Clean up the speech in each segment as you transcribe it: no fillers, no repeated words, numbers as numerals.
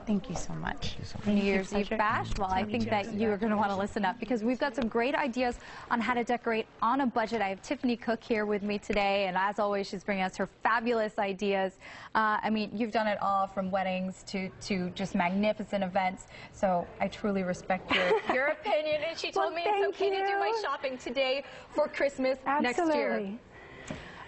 Thank you so much. New Year's Eve bash. Well, I think that you are going to want to listen up because we've got some great ideas on how to decorate on a budget. I have Tiffany Cook here with me today, and as always, she's bringing us her fabulous ideas. I mean, you've done it all from weddings to just magnificent events, so I truly respect your opinion. And she told me it's okay to do my shopping today for Christmas next year.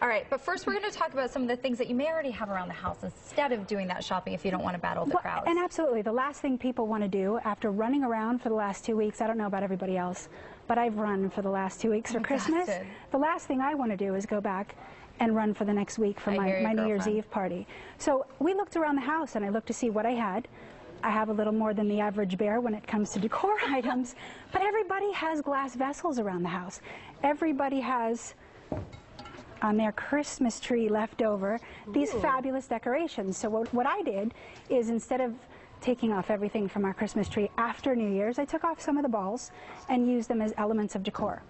All right, but first we're going to talk about some of the things that you may already have around the house instead of doing that shopping if you don't want to battle the crowds. And absolutely, the last thing people want to do after running around for the last 2 weeks, I don't know about everybody else, but I've run for the last 2 weeks for Christmas. The last thing I want to do is go back and run for the next week for my New Year's Eve party. So we looked around the house and I looked to see what I had. I have a little more than the average bear when it comes to decor items, but everybody has glass vessels around the house. Everybody has on their Christmas tree left over these fabulous decorations. So what I did is instead of taking off everything from our Christmas tree after New Year's, I took off some of the balls and used them as elements of decor.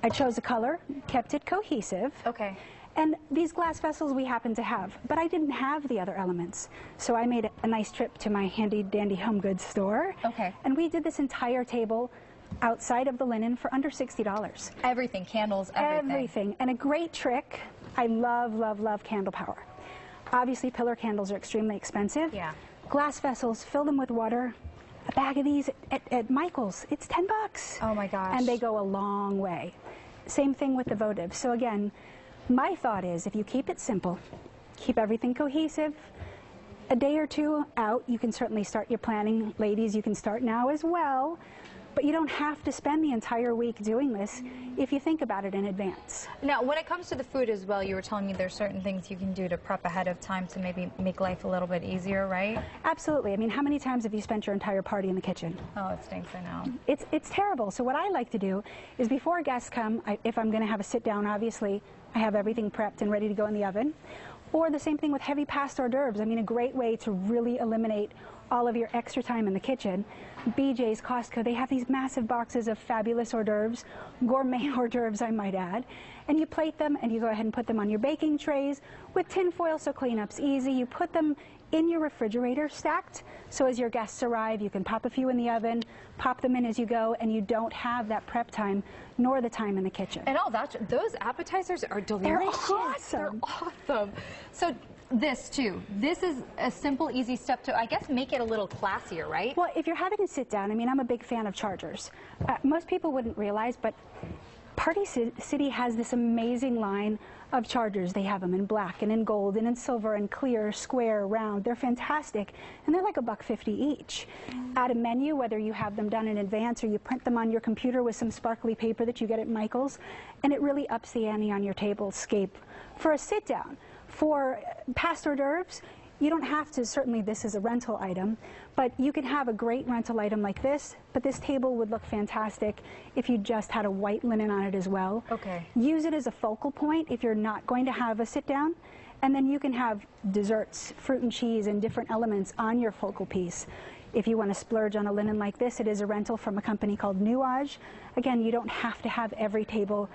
I chose a color, kept it cohesive. Okay. And these glass vessels we happen to have, but I didn't have the other elements. So I made a nice trip to my handy dandy home goods store. Okay. And we did this entire table outside of the linen for under $60. Everything, candles, everything. Everything. And a great trick, I love, love, love candle power. Obviously, pillar candles are extremely expensive. Yeah. Glass vessels, fill them with water. A bag of these at Michael's, it's $10. Oh my gosh. And they go a long way. Same thing with the votive. So again, my thought is if you keep it simple, keep everything cohesive, a day or two out, you can certainly start your planning. Ladies, you can start now as well. But you don't have to spend the entire week doing this if you think about it in advance. Now, when it comes to the food as well, you were telling me there's certain things you can do to prep ahead of time to maybe make life a little bit easier, right? Absolutely. I mean, how many times have you spent your entire party in the kitchen? Oh, it stinks, I know. It's terrible. So what I like to do is before guests come, if I'm going to have a sit down, obviously, I have everything prepped and ready to go in the oven. Or the same thing with heavy past hors d'oeuvres. I mean, a great way to really eliminate all of your extra time in the kitchen. BJ's, Costco, they have these massive boxes of fabulous hors d'oeuvres, gourmet hors d'oeuvres, I might add. And you plate them and you go ahead and put them on your baking trays with tin foil so cleanup's easy. You put them in your refrigerator stacked, so as your guests arrive, you can pop a few in the oven, pop them in as you go, and you don't have that prep time nor the time in the kitchen. And all that, those appetizers are delicious. They're awesome. They're awesome. So this too, this is a simple, easy step to, I guess, make it a little classier, right? Well, if you're having a sit down, I mean, I'm a big fan of chargers. Most people wouldn't realize, but Party City has this amazing line of chargers. They have them in black and in gold and in silver and clear, square, round. They're fantastic, and they're like $1.50 each. Add a menu, whether you have them done in advance or you print them on your computer with some sparkly paper that you get at Michael's, and it really ups the ante on your tablescape. For a sit-down, for past hors d'oeuvres, you don't have to, certainly this is a rental item, but you can have a great rental item like this, but this table would look fantastic if you just had a white linen on it as well. Okay. Use it as a focal point if you're not going to have a sit down, and then you can have desserts, fruit and cheese, and different elements on your focal piece. If you want to splurge on a linen like this, it is a rental from a company called Nuage. Again, you don't have to have every table.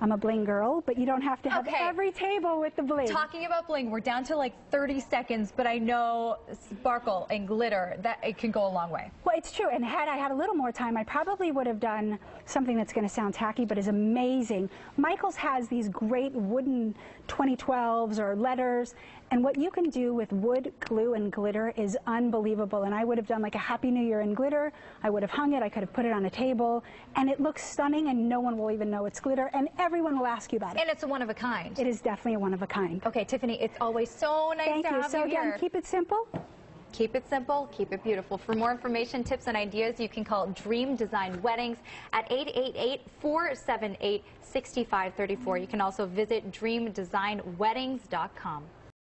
I'm a bling girl, but you don't have to have every table with the bling. Talking about bling, we're down to like 30 seconds, but I know sparkle and glitter, that it can go a long way. Well, it's true, and had I had a little more time, I probably would have done something that's going to sound tacky, but is amazing. Michael's has these great wooden 2012s or letters, and what you can do with wood, glue, and glitter is unbelievable. And I would have done like a Happy New Year in glitter. I would have hung it. I could have put it on a table. And it looks stunning, and no one will even know it's glitter. And everyone will ask you about it. And it's a one of a kind. It is definitely a one of a kind. Okay, Tiffany, it's always so nice to have you here. So again, keep it simple. Keep it simple, keep it beautiful. For more information, tips, and ideas, you can call Dream Design Weddings at 888-478-6534. You can also visit dreamdesignweddings.com.